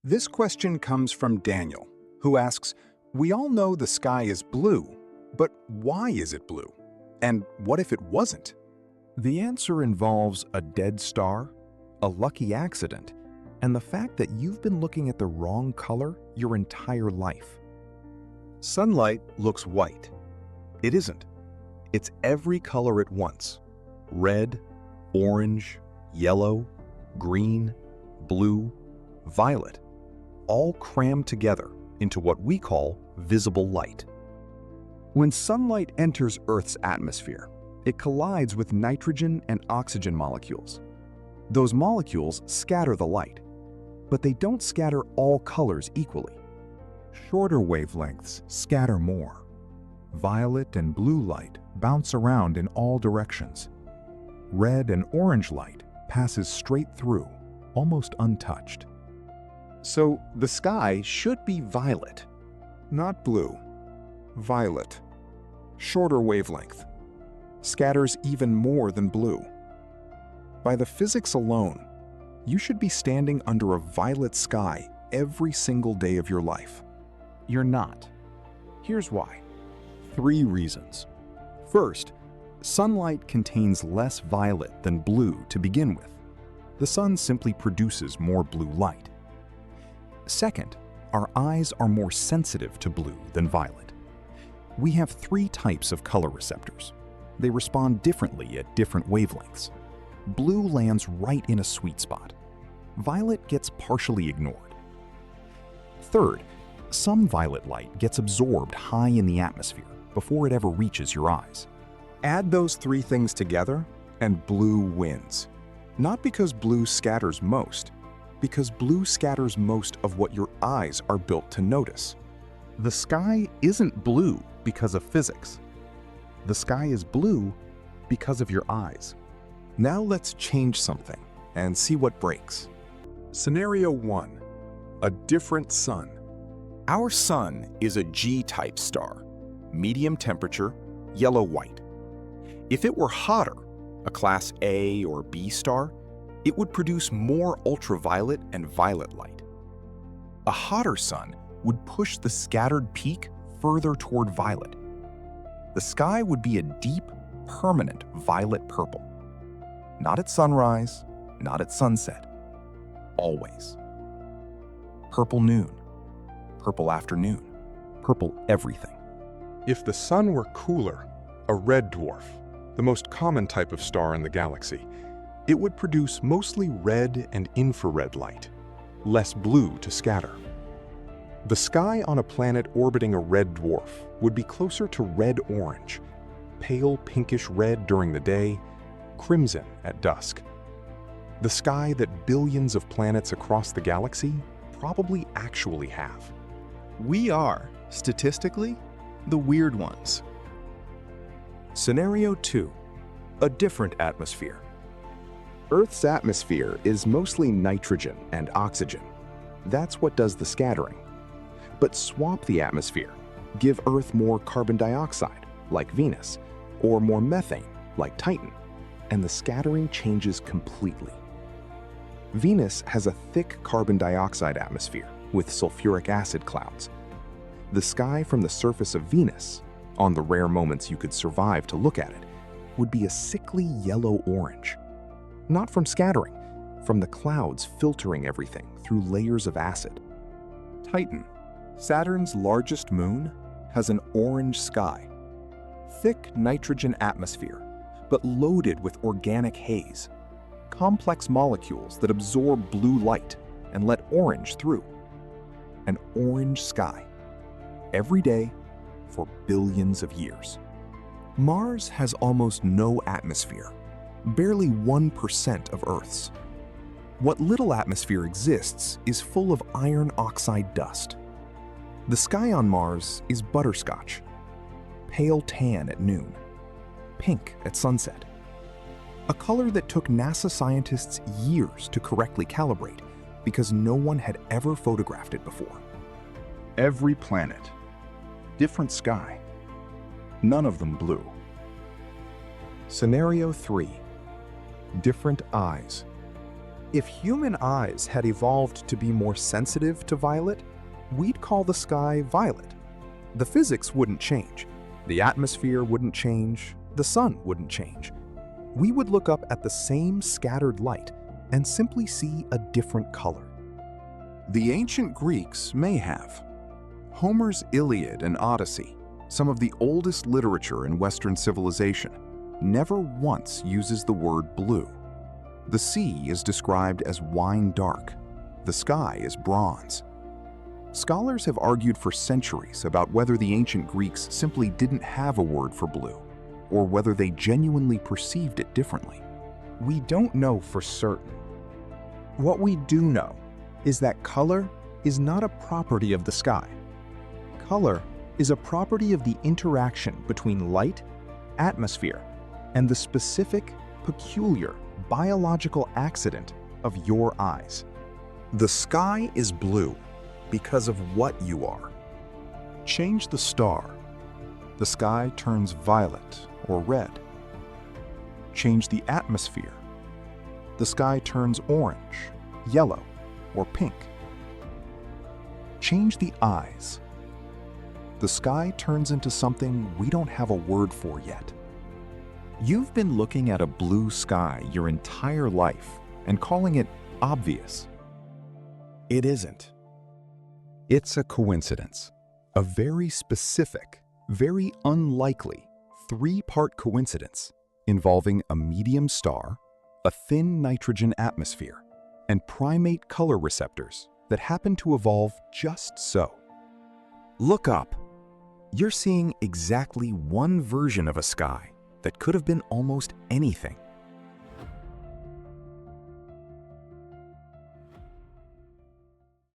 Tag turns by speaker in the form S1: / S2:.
S1: This question comes from Daniel, who asks, "We all know the sky is blue, but why is it blue? And what if it wasn't?"
S2: The answer involves a dead star, a lucky accident, and the fact that you've been looking at the wrong color your entire life.
S3: Sunlight looks white. It isn't. It's every color at once: red, orange, yellow, green, blue, violet, all crammed together into what we call visible light.
S2: When sunlight enters Earth's atmosphere, it collides with nitrogen and oxygen molecules. Those molecules scatter the light, but they don't scatter all colors equally. Shorter wavelengths scatter more. Violet and blue light bounce around in all directions. Red and orange light passes straight through, almost untouched.
S3: So the sky should be violet.
S1: Not blue. Violet. Shorter wavelength. Scatters even more than blue. By the physics alone, you should be standing under a violet sky every single day of your life.
S2: You're not. Here's why.
S3: 3 reasons.
S2: First, sunlight contains less violet than blue to begin with. The sun simply produces more blue light. Second, our eyes are more sensitive to blue than violet. We have 3 types of color receptors. They respond differently at different wavelengths. Blue lands right in a sweet spot. Violet gets partially ignored. Third, some violet light gets absorbed high in the atmosphere before it ever reaches your eyes.
S1: Add those 3 things together, and blue wins. Not because blue scatters most, because blue scatters most of what your eyes are built to notice.
S3: The sky isn't blue because of physics. The sky is blue because of your eyes.
S1: Now let's change something and see what breaks. Scenario 1. A different sun.
S2: Our sun is a G-type star, medium temperature, yellow-white. If it were hotter, a class A or B star, it would produce more ultraviolet and violet light. A hotter sun would push the scattered peak further toward violet. The sky would be a deep, permanent violet purple. Not at sunrise, not at sunset. Always. Purple noon, purple afternoon, purple everything.
S1: If the sun were cooler, a red dwarf, the most common type of star in the galaxy, it would produce mostly red and infrared light, less blue to scatter. The sky on a planet orbiting a red dwarf would be closer to red-orange, pale pinkish red during the day, crimson at dusk. The sky that billions of planets across the galaxy probably actually have.
S3: We are, statistically, the weird ones.
S2: Scenario 2. A different atmosphere.
S4: Earth's atmosphere is mostly nitrogen and oxygen. That's what does the scattering. But swap the atmosphere. Give Earth more carbon dioxide, like Venus, or more methane, like Titan, and the scattering changes completely. Venus has a thick carbon dioxide atmosphere with sulfuric acid clouds. The sky from the surface of Venus, on the rare moments you could survive to look at it, would be a sickly yellow-orange. Not from scattering, from the clouds filtering everything through layers of acid.
S1: Titan, Saturn's largest moon, has an orange sky. Thick nitrogen atmosphere, but loaded with organic haze. Complex molecules that absorb blue light and let orange through. An orange sky. Every day for billions of years.
S2: Mars has almost no atmosphere, barely 1% of Earth's. What little atmosphere exists is full of iron oxide dust. The sky on Mars is butterscotch, pale tan at noon, pink at sunset. A color that took NASA scientists years to correctly calibrate because no one had ever photographed it before.
S3: Every planet, different sky, none of them blue.
S4: Scenario 3. Different eyes.
S3: If human eyes had evolved to be more sensitive to violet, we'd call the sky violet. The physics wouldn't change. The atmosphere wouldn't change. The sun wouldn't change. We would look up at the same scattered light and simply see a different color.
S1: The ancient Greeks may have. Homer's Iliad and Odyssey, some of the oldest literature in Western civilization, never once uses the word blue. The sea is described as wine dark. The sky is bronze. Scholars have argued for centuries about whether the ancient Greeks simply didn't have a word for blue, or whether they genuinely perceived it differently.
S3: We don't know for certain. What we do know is that color is not a property of the sky. Color is a property of the interaction between light, atmosphere, and the specific, peculiar biological accident of your eyes.
S1: The sky is blue because of what you are. Change the star. The sky turns violet or red. Change the atmosphere. The sky turns orange, yellow, or pink. Change the eyes. The sky turns into something we don't have a word for yet. You've been looking at a blue sky your entire life and calling it obvious.
S3: It isn't. It's a coincidence. A very specific, very unlikely, three-part coincidence involving a medium star, a thin nitrogen atmosphere, and primate color receptors that happen to evolve just so. Look up. You're seeing exactly one version of a sky that could have been almost anything.